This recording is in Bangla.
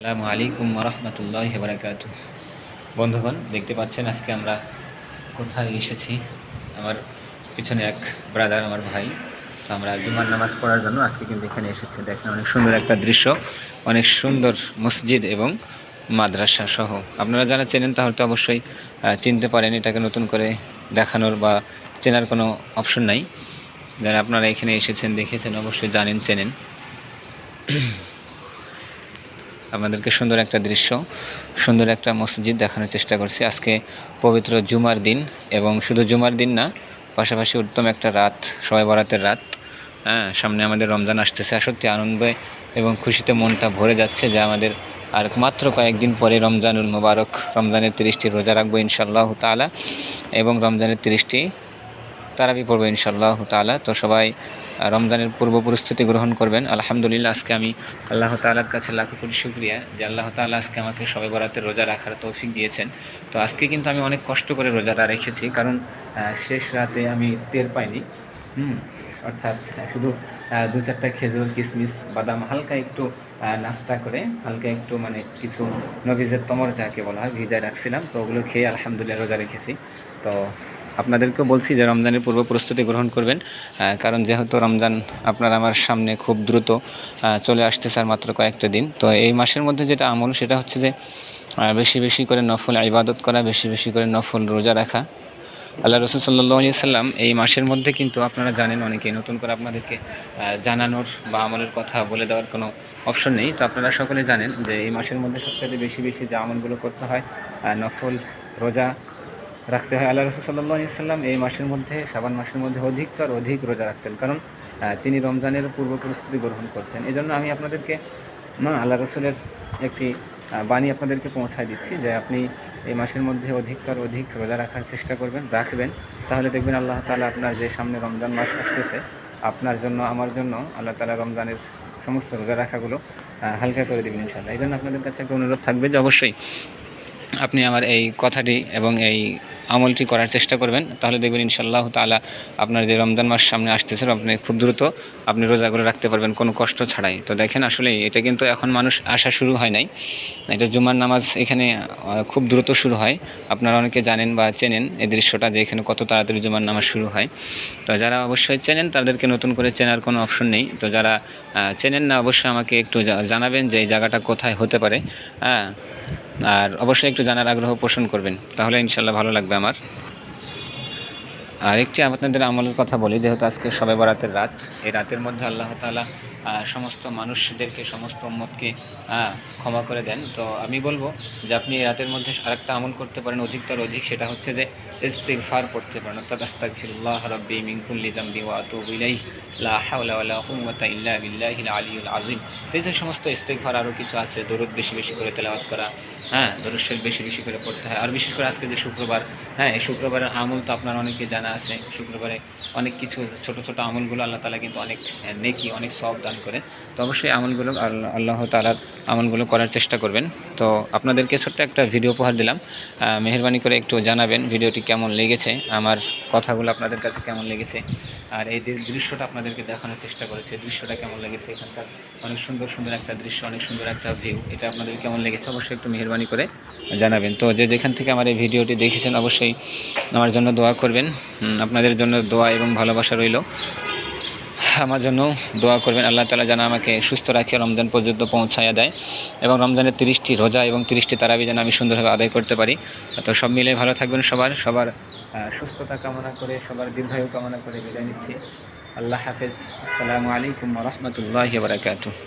আসসালামু আলাইকুম রহমতুল্লাহি ওয়া বারাকাতুহু। বন্ধুগণ, দেখতে পাচ্ছেন আজকে আমরা কোথায় এসেছি। আমার পিছনে এক ব্রাদার, আমার ভাই। তো আমরা জুমার নামাজ পড়ার জন্য আজকে কিন্তু এখানে এসেছি। দেখেন, অনেক সুন্দর একটা দৃশ্য, অনেক সুন্দর মসজিদ এবং মাদ্রাসা সহ। আপনারা যারা চেনেন তাহলে তো অবশ্যই চিনতে পারেন, এটাকে নতুন করে দেখানোর বা চেনার কোনো অপশন নাই। যারা আপনারা এখানে এসেছেন, দেখেছেন, অবশ্যই জানেন, চেনেন। আপনাদেরকে সুন্দর একটা দৃশ্য, সুন্দর একটা মসজিদ দেখানোর চেষ্টা করছি। আজকে পবিত্র জুমার দিন, এবং শুধু জুমার দিন না, পাশাপাশি উত্তম একটা রাত, শবে বরাতের রাত। সামনে আমাদের রমজান আসতেছে। সত্যি আনন্দে এবং খুশিতে মনটা ভরে যাচ্ছে যে আমাদের আর মাত্র কয়েকদিন পরে রমজানুল মুবারক, রমজানের 30টি রোজা রাখবো ইনশাআল্লাহ তাআলা, এবং রমজানের 30টি তারাবি পড়বো ইনশাআল্লাহ তাআলা। তো সবাই রমজানের পূর্ব প্রস্তুতি গ্রহণ করবেন। আলহামদুলিল্লাহ, আজকে আমি আল্লাহ তাআলার কাছে লাখো কোটি শুকরিয়া যে আল্লাহ তাআলা আজকে আমাকে শবে বরাতের রোজা রাখার তৌফিক দিয়েছেন। তো আজকে কিন্তু আমি অনেক কষ্ট করে রোজাটা রেখেছি, কারণ শেষ রাতে আমি টের পাইনি। অর্থাৎ শুধু 2-4টা খেজুর, কিশমিশ, বাদাম, হালকা একটু নাস্তা করে, হালকা একটু মানে কিছু নবীজের তমর যাকে বলা হয় ভিজায় রাখছিলাম। তো ওগুলো খেয়ে আলহামদুলিল্লাহ রোজা রেখেছি। তো আপনাদেরকেও বলছি যে রমজানের পূর্ব প্রস্তুতি গ্রহণ করবেন, কারণ যেহেতু রমজান আপনার আমার সামনে খুব দ্রুত চলে আসতেছে, আর মাত্র কয়েকটা দিন। তো এই মাসের মধ্যে যেটা আমল, সেটা হচ্ছে যে বেশি বেশি করে নফল ইবাদত করা, বেশি বেশি করে নফল রোজা রাখা। আল্লাহ রসুল সাল্লাল্লাহু আলাইহি সাল্লাম এই মাসের মধ্যে কিন্তু আপনারা জানেন, অনেকেই নতুন করে আপনাদেরকে জানানোর বা আমলের কথা বলে দেওয়ার কোনো অপশন নেই। তো আপনারা সকলে জানেন যে এই মাসের মধ্যে সবচেয়ে বেশি বেশি যে আমলগুলো করতে হয়, নফল রোজা রাখতে হয়। আল্লাহ রসুল সাল্লাল্লাহু আলাইহি সাল্লাম এই মাসের মধ্যে, শাবান মাসের মধ্যে অধিকতর অধিক রোজা রাখতেন, কারণ তিনি রমজানের পূর্ব প্রস্তুতি গ্রহণ করতেন। এই জন্য আমি আপনাদেরকে আল্লাহ রসুলের একটি বাণী আপনাদেরকে পৌঁছায় দিচ্ছি যে আপনি এই মাসের মধ্যে অধিকতর অধিক রোজা রাখার চেষ্টা করবেন, রাখবেন। তাহলে দেখবেন আল্লাহ তাআলা আপনার যে সামনে রমজান মাস আসতেছে, আপনার জন্য, আমার জন্য আল্লাহ তাআলা রমজানের সমস্ত রোজা রাখাগুলো হালকা করে দেবেন ইনশাআল্লাহ। এই জন্য আপনাদের কাছে একটা অনুরোধ থাকবে যে অবশ্যই আপনি আমার এই কথাটি এবং এই আমলটি করার চেষ্টা করবেন। তাহলে দেখবেন ইনশাআল্লাহ তাআলা আপনার যে রমজান মাস সামনে আসতেছে, আপনি খুব দ্রুত আপনি রোজাগুলো রাখতে পারবেন কোনো কষ্ট ছাড়াই। তো দেখেন, আসলে এটা কিন্তু এখন মানুষ আসা শুরু হয় নাই। এটা জুমার নামাজ এখানে খুব দ্রুত শুরু হয়। আপনারা অনেকে জানেন বা চেনেন এই দৃশ্যটা, যে এখানে কত তাড়াতাড়ি জুমার নামাজ শুরু হয়। তো যারা অবশ্যই চেনেন তাদেরকে নতুন করে চেনার কোনো অপশন নেই। তো যারা চেনেন না, অবশ্যই আমাকে একটু জানাবেন যে এই জায়গাটা কোথায় হতে পারে। আর অবশ্যই একটু জানার আগ্রহ পোষণ করবেন, তাহলে ইনশাল্লাহ ভালো লাগবে আমার। আর একটি আপনাদের আমলের কথা বলি, যেহেতু আজকে শবে বরাতের রাত, এই রাতের মধ্যে আল্লাহ তাআলা সমস্ত মানুষদেরকে, সমস্ত উম্মতকে ক্ষমা করে দেন। তো আমি বলবো যে আপনি এই রাতের মধ্যে আরেকটা আমল করতে পারেন অধিকতর অধিক, সেটা হচ্ছে যে ইস্তিগফার পড়তে পারেন। অর্থাৎ আস্তাগফিরুল্লাহ রাব্বি মিন কুল্লি যামবি ওয়া আতুবু ইলাইহি লা হাওলা ওয়ালা কুওয়াতা ইল্লা বিল্লাহিল আলিয়্যিল আযীম। এই যে সমস্ত ইস্তিগফার, আরও কিছু আছে, দরুদ বেশি বেশি করে তেলাওয়াত করা, দরুদ শরীফ বেশি বেশি করে পড়তে হয়। আর বিশেষ করে আজকে যে শুক্রবার, এই শুক্রবারের আমল তো আপনার অনেকে জানা আছে। শুক্রবারে অনেক কিছু ছোট ছোট আমলগুলো আল্লাহ তাআলা কিন্তু অনেক নেকি, অনেক সওয়াব দান করেন। তো অবশ্যই আমলগুলো আল্লাহ তাআলার আমলগুলো করার চেষ্টা করবেন। তো আপনাদেরকে ছোট্ট একটা ভিডিও উপহার দিলাম, মেহেরবানি করে একটু জানাবেন ভিডিওটি কেমন লেগেছে, আমার কথাগুলো আপনাদের কাছে কেমন লেগেছে, আর এই দৃশ্যটা আপনাদেরকে দেখানোর চেষ্টা করেছে, দৃশ্যটা কেমন লেগেছে। এখানকার অনেক সুন্দর সুন্দর একটা দৃশ্য, অনেক সুন্দর একটা ভিউ, এটা আপনাদের কেমন লেগেছে অবশ্যই একটু মেহেরবানি করে জানাবেন। তো যেখান থেকে আমার এই ভিডিওটি দেখেছেন, অবশ্যই আমার জন্য দোয়া করবেন। আপনাদের জন্য দোয়া এবং ভালোবাসা রইল। আমার জন্য দোয়া করবেন, আল্লাহ তাআলা যেন আমাকে সুস্থ রাখে, রমজান পর্যন্ত পৌঁছায়া দেয়, এবং রমজানের 30টি রোজা এবং 30টি তারাবি যেন আমি সুন্দরভাবে আদায় করতে পারি। তো সব মিলে ভালো থাকবেন, সবার সুস্থতা কামনা করে, সবার দীর্ঘায়ু কামনা করে বিদায় নিচ্ছি। আল্লাহ হাফেজ। আসসালামু আলাইকুম ওয়া রাহমাতুল্লাহি ওয়া বারাকাতুহু।